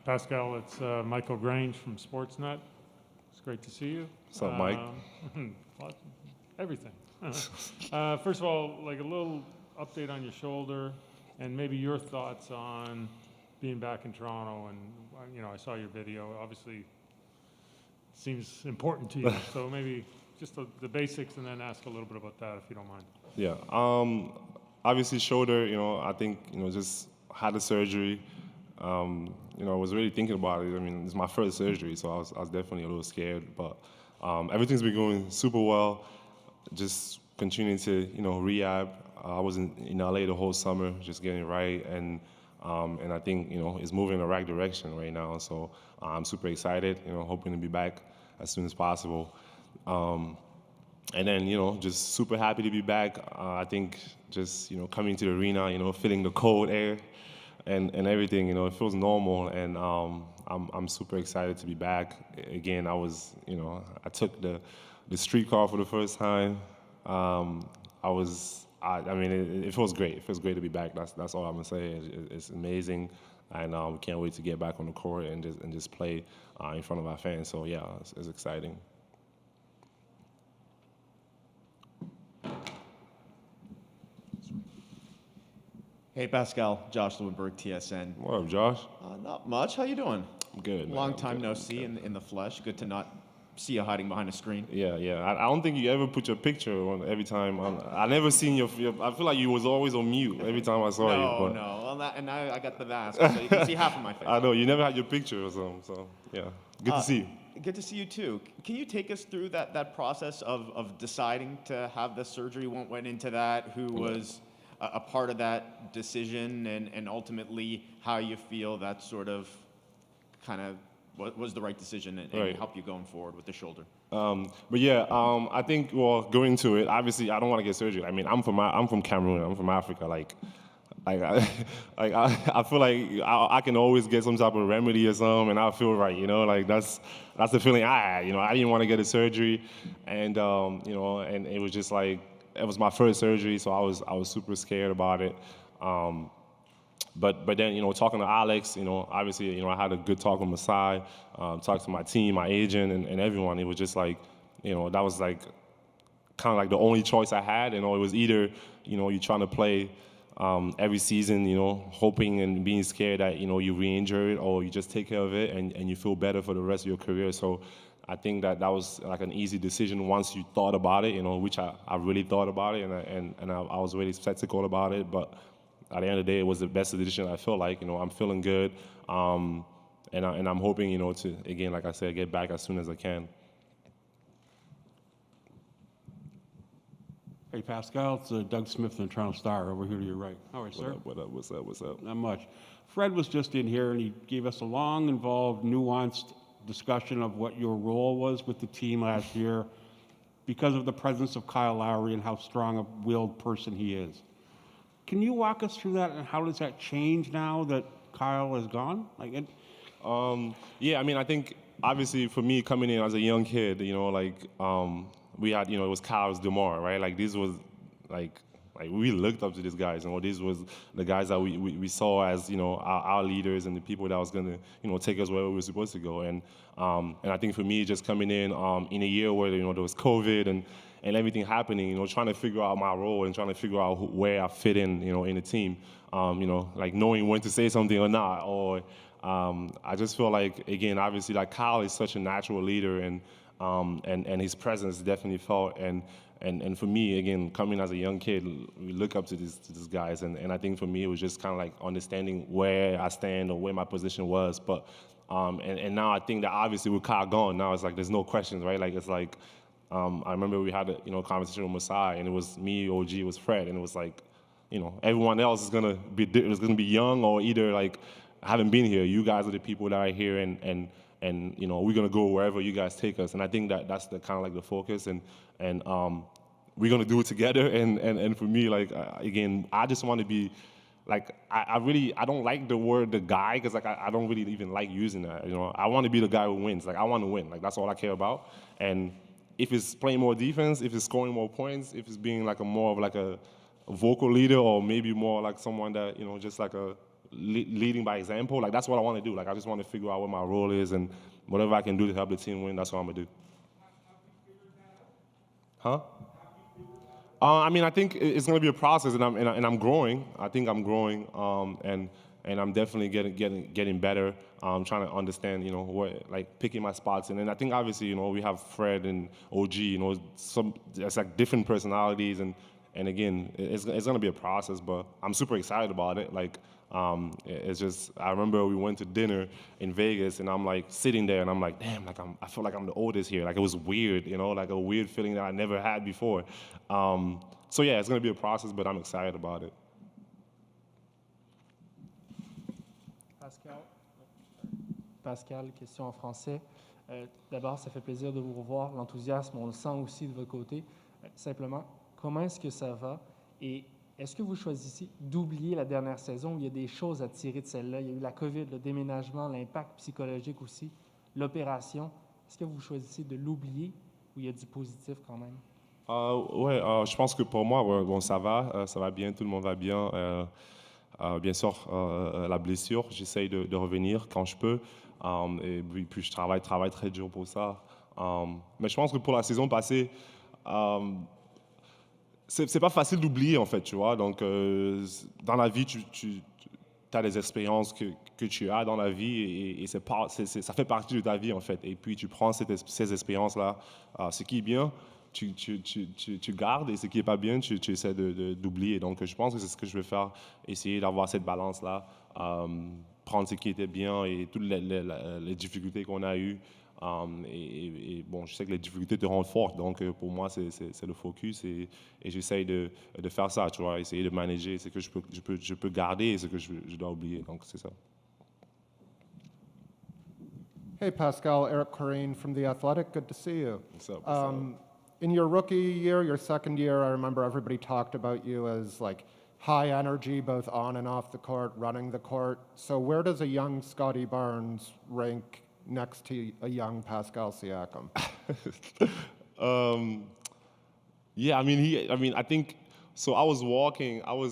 Pascal, it's Michael Grange from Sportsnet. It's great to see you. What's up, Mike? Everything. First of all, like a little update on your shoulder, and maybe your thoughts on being back in Toronto. And I saw your video. Obviously, it seems important to you. So maybe just the basics, and then ask a little bit about that, if you don't mind. Yeah. Obviously, shoulder. I think just had the surgery. I was really thinking about it. I mean, it's my first surgery, so I was definitely a little scared. But everything's been going super well. Just continuing to rehab. I was in LA the whole summer, just getting right, and I think it's moving in the right direction right now. So I'm super excited. Hoping to be back as soon as possible. And then just super happy to be back. I think just coming to the arena, feeling the cold air. And everything, it feels normal, and I'm super excited to be back. Again, I took the Streetcar for the first time. It feels great. It feels great to be back. That's all I'm gonna say. It's amazing, and can't wait to get back on the court and just play in front of our fans. So yeah, it's exciting. Hey, Pascal. Josh Lewinberg, TSN. What up, Josh? Not much. How you doing? I'm good, man. Long time no see in the flesh. Good to not see you hiding behind a screen. Yeah. I don't think you ever put your picture on every time. I never seen your. I feel like you was always on mute every time I saw you. No. Well, and now I got the mask, so you can see half of my face. I know you never had your picture or something. So yeah, good to see you. Good to see you too. Can you take us through that process of deciding to have the surgery? What went into that? Who was a part of that decision, and ultimately how you feel that sort of kind of was the right decision and right. help you going forward with the shoulder? I think going into it, obviously I don't want to get surgery. I mean, I'm from Cameroon. I'm from Africa. I feel like I can always get some type of remedy or something, and I feel right. That's the feeling I had. I didn't want to get a surgery, and and it was just like. It was my first surgery, so I was super scared about it. But then talking to Alex, obviously I had a good talk with Masai, talked to my team, my agent, and everyone. It was just like that was like kind of like the only choice I had. It was either you're trying to play every season, hoping and being scared that you re-injure it, or you just take care of it and you feel better for the rest of your career. So I think that was like an easy decision once you thought about it, which I really thought about it, and I was really skeptical about it. But at the end of the day, it was the best decision. I feel like I'm feeling good, and I'm hoping to, again, like I said, get back as soon as I can. Hey, Pascal, it's Doug Smith from the Toronto Star over here to your right. All right, sir. What up? What's up? Not much. Fred was just in here, and he gave us a long, involved, nuanced discussion of what your role was with the team last year because of the presence of Kyle Lowry and how strong-willed person he is. Can you walk us through that, and how does that change now that Kyle is gone? Yeah, I mean, I think obviously for me coming in as a young kid, we had, it was Kyle's DeMar, right? Like this was like we looked up to these guys, these was the guys that we saw as, our leaders and the people that was gonna, take us where we were supposed to go. And I think for me, just coming in a year where, there was COVID and everything happening, trying to figure out my role and trying to figure out where I fit in the team, like knowing when to say something or not, or I just feel like, again, obviously, like Kyle is such a natural leader, and his presence definitely felt. And for me, again, coming as a young kid, we look up to these guys, and I think for me it was just kind of like understanding where I stand or where my position was. But and now I think that obviously with Kyle gone, now it's like there's no questions, right? Like it's like I remember we had a conversation with Masai, and it was me, OG, it was Fred, and it was like everyone else is gonna be young or either like haven't been here. You guys are the people that are here, and we're gonna go wherever you guys take us. And I think that that's the kind of like the focus, and we're gonna do it together. And for me, like again, I just want to be like I don't like the word the guy, because like I don't really even like using that. I want to be the guy who wins. Like I want to win. Like that's all I care about. And if it's playing more defense, if it's scoring more points, if it's being like more of like a vocal leader, or maybe more like someone that just like a leading by example. Like that's what I want to do. Like I just want to figure out what my role is and whatever I can do to help the team win. That's what I'm gonna do. Huh? I mean, I think it's going to be a process, and I'm growing. I think I'm growing, and I'm definitely getting better. Trying to understand, what like picking my spots, and then I think obviously, we have Fred and OG. It's like different personalities, and again, it's going to be a process, but I'm super excited about it. Like, it's just I remember we went to dinner in Vegas, and I'm like sitting there, and I'm like, damn, like I feel like I'm the oldest here. Like it was weird, like a weird feeling that I never had before. So yeah, it's gonna be a process, but I'm excited about it. Pascal, question en français. D'abord, ça fait plaisir de vous revoir. L'enthousiasme, on le sent aussi de votre côté. Simplement, comment est-ce que ça va? Et est-ce que vous choisissez d'oublier la dernière saison où il y a des choses à tirer de celle-là? Il y a eu la COVID, le déménagement, l'impact psychologique aussi, l'opération. Est-ce que vous choisissez de l'oublier ou il y a du positif quand même? Ouais, je pense que pour moi, bon, ça va bien, tout le monde va bien. Bien sûr, la blessure, j'essaye de revenir quand je peux. Et puis je travaille très dur pour ça. Mais je pense que pour la saison passée, c'est pas facile d'oublier en fait, tu vois. Donc, dans la vie, tu as des expériences que tu as dans la vie et ça fait partie de ta vie en fait. Et puis tu prends ces expériences-là, ce qui est bien, tu gardes, et ce qui n'est pas bien, tu essaies d'oublier. Donc je pense que c'est ce que je vais faire, essayer d'avoir cette balance-là, prendre ce qui était bien et toutes les difficultés qu'on a eues. Et bon, je sais que les difficultés te rendent forte, donc pour moi, c'est le focus et j'essaye de faire ça, tu vois, essayer de manager ce que je peux garder et ce que je dois oublier, donc c'est ça. Hey, Pascal, Eric Corrine from The Athletic. Good to see you. What's up? In your rookie year, your second year, I remember everybody talked about you as like high energy, both on and off the court, running the court. So where does a young Scottie Barnes rank next to a young Pascal Siakam? Yeah, I think so. I was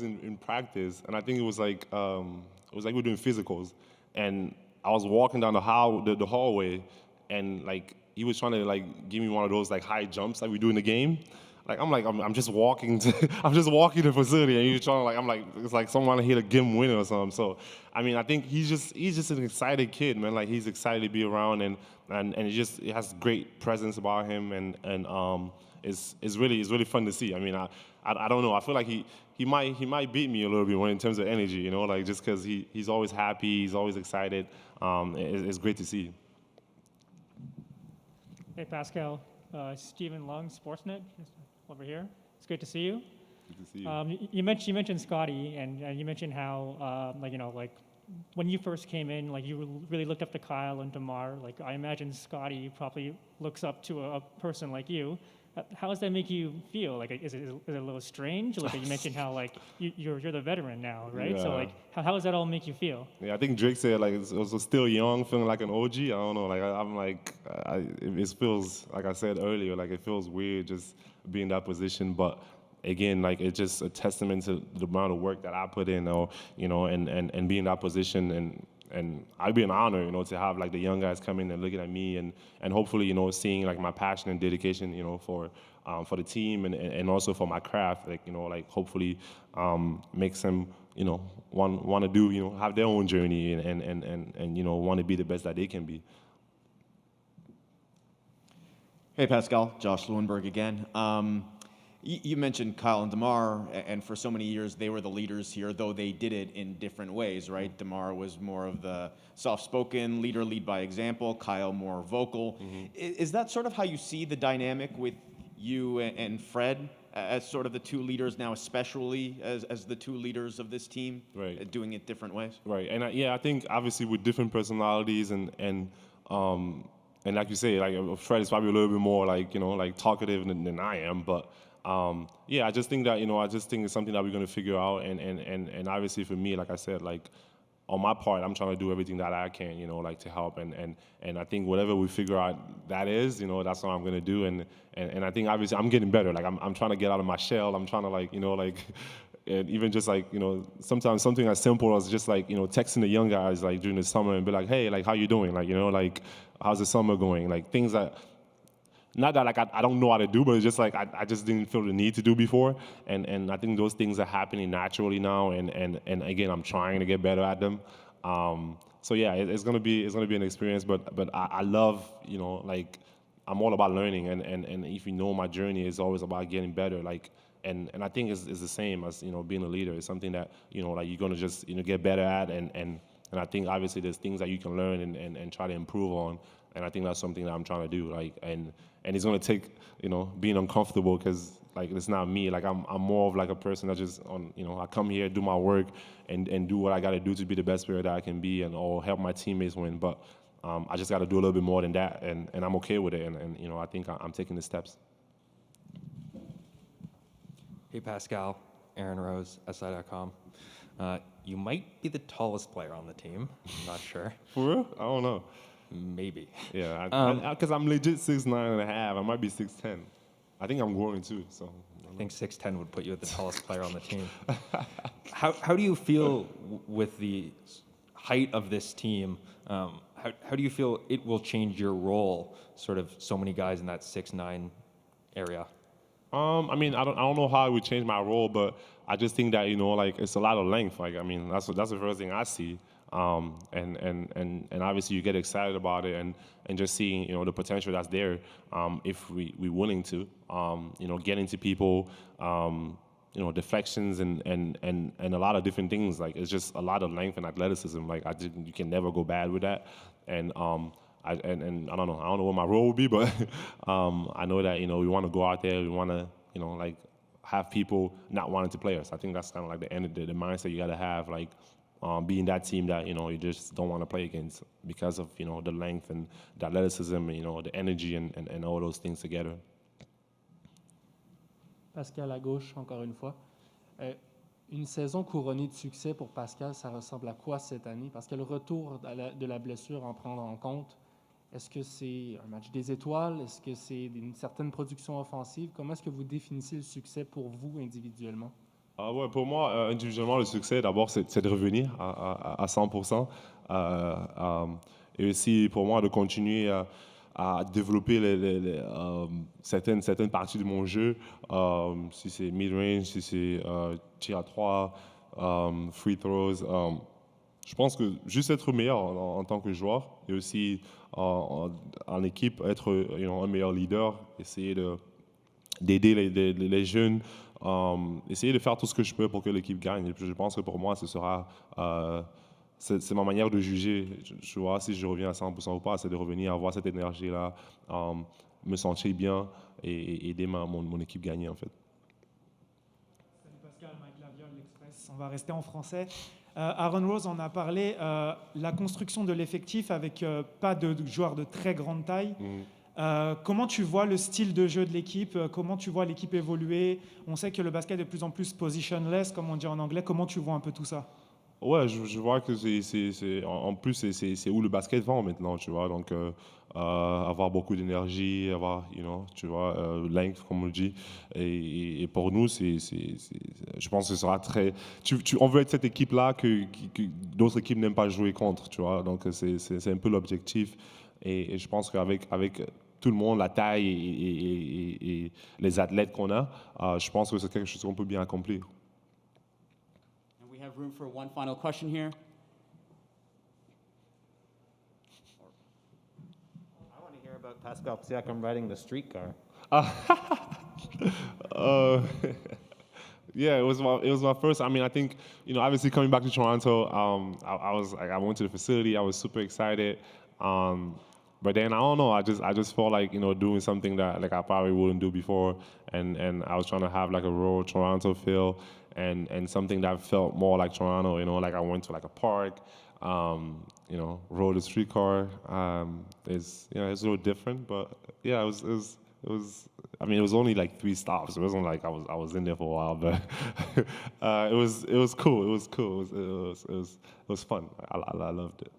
in practice, and I think it was like we're doing physicals, and I was walking down the hallway, and like he was trying to like give me one of those like high jumps like we do in the game. I'm just walking to the facility, and he's trying to it's like someone hit a game winner or something. So I mean, I think he's just an excited kid, man. Like he's excited to be around, and he has great presence about him, and it's really fun to see. I mean, I don't know. I feel like he might beat me a little bit in terms of energy, like just because he's always happy, he's always excited. It's great to see. Hey, Pascal. Stephen Lung, Sportsnet, over here. It's great to see you. Good to see you. You mentioned Scottie, and you mentioned how, when you first came in, like you really looked up to Kyle and DeMar. Like I imagine Scottie probably looks up to a person like you. How does that make you feel? Like, is it a little strange? Like you mentioned how like you're the veteran now, right? Yeah. So like, how does that all make you feel? Yeah, I think Drake said like it's also still young, feeling like an OG. I don't know, like it feels like I said earlier, like it feels weird just being in that position, but. Again, like it's just a testament to the amount of work that I put in, or and be in that position, and I'd be an honor, to have like the young guys come in and looking at me, and hopefully, seeing like my passion and dedication, for the team and also for my craft, like hopefully makes them, want to do, have their own journey and want to be the best that they can be. Hey, Pascal, Josh Lewenberg again. You mentioned Kyle and DeMar, and for so many years they were the leaders here, though they did it in different ways, right? DeMar was more of the soft-spoken leader, lead by example. Kyle more vocal. Mm-hmm. Is that sort of how you see the dynamic with you and Fred as sort of the two leaders now, especially as the two leaders of this team, right? Doing it different ways? Right, and I think obviously with different personalities and like you say, like Fred is probably a little bit more like talkative than I am, but. I just think that it's something that we're gonna figure out, and obviously for me, like I said, like on my part, I'm trying to do everything that I can, to help, and I think whatever we figure out that is, that's what I'm gonna do, and I think obviously I'm getting better. Like I'm trying to get out of my shell. I'm trying to and even just like, you know, sometimes something as simple as just like, you know, texting the young guys like during the summer and be like, hey, like how you doing? Like, you know, like how's the summer going? Like things that, not that like I don't know how to do, but it's just like I just didn't feel the need to do before. And I think those things are happening naturally now, and again, I'm trying to get better at them. So yeah, it's gonna be an experience, but I love, you know, like I'm all about learning, and if you know my journey is always about getting better, like. And I think it's the same as, you know, being a leader. It's something that, you know, like you're gonna just, you know, get better at, and I think obviously there's things that you can learn and try to improve on, and I think that's something that I'm trying to do. Like, and it's gonna take, you know, being uncomfortable, because like it's not me. Like I'm more of like a person that just you know, I come here, do my work, and do what I gotta do to be the best player that I can be, and or help my teammates win. But I just gotta do a little bit more than that, and I'm okay with it, and you know, I think I'm taking the steps. Hey, Pascal, Aaron Rose, SI.com. You might be the tallest player on the team. I'm not sure. For real? I don't know. Maybe. Yeah, because I'm legit 6'9.5". I might be 6'10". I think I'm growing too. So I think 6'10" would put you at the tallest player on the team. How do you feel with the height of this team? How do you feel it will change your role? Sort of so many guys in that 6'9" area. I mean, I don't know how it would change my role, but I just think that, you know, like it's a lot of length. Like, I mean, that's the first thing I see. And obviously you get excited about it, and just seeing, you know, the potential that's there, if we're willing to, you know, get into people, you know, deflections and a lot of different things. Like, it's just a lot of length and athleticism. Like, you can never go bad with that. And I don't know what my role will be, but I know that, you know, we want to go out there, we want to, you know, like have people not wanting to play us. I think that's kind of like the mindset you got to have, like being that team that, you know, you just don't want to play against because of, you know, the length and the athleticism, and, you know, the energy and all those things together. Pascal à gauche, encore une fois. Une saison couronnée de succès pour Pascal, ça ressemble à quoi cette année? Parce que le retour de la blessure en prendre en compte, est-ce que c'est un match des étoiles? Est-ce que c'est une certaine production offensive? Comment est-ce que vous définissez le succès pour vous individuellement? Ouais, pour moi, individuellement, le succès, d'abord, c'est de revenir à 100%. Et aussi, pour moi, de continuer à développer certaines parties de mon jeu, si c'est mid-range, si c'est tir à 3, free throws. Je pense que juste être meilleur en tant que joueur, et aussi en équipe, être, you know, un meilleur leader, essayer d'aider les jeunes, essayer de faire tout ce que je peux pour que l'équipe gagne. Et puis je pense que pour moi, ce sera... c'est ma manière de juger. Je vois si je reviens à 100% ou pas, c'est de revenir, avoir cette énergie-là, me sentir bien et aider mon équipe gagner, en fait. Salut Pascal, Mike Laviole, l'Express. On va rester en français. Aaron Rose en a parlé, la construction de l'effectif avec pas de joueurs de très grande taille. Comment tu vois le style de jeu de l'équipe? Comment tu vois l'équipe évoluer? On sait que le basket est de plus en plus positionless, comme on dit en anglais. Comment tu vois un peu tout ça? Ouais, je vois que en plus, c'est où le basket va maintenant, tu vois. Donc, avoir beaucoup d'énergie, avoir, you know, tu vois, length, comme on le dit. Et pour nous, je pense que ce sera très... on veut être cette équipe-là que d'autres équipes n'aiment pas jouer contre, tu vois. Donc, c'est un peu l'objectif. Et je pense qu'avec tout le monde, la taille et les athlètes qu'on a, je pense que c'est quelque chose qu'on peut bien accomplir. We have room for one final question here. I want to hear about Pascal Siakam riding the streetcar. Yeah, it was my first. I mean, I think, you know, obviously coming back to Toronto, I went to the facility. I was super excited. But then I don't know. I just felt like, you know, doing something that like I probably wouldn't do before, and I was trying to have like a rural Toronto feel, and something that felt more like Toronto. You know, like I went to like a park, you know, rode a streetcar. It's a little different, but yeah, it was. I mean, it was only like 3 stops. It wasn't like I was in there for a while, but it was cool. It was cool. It was fun. I loved it.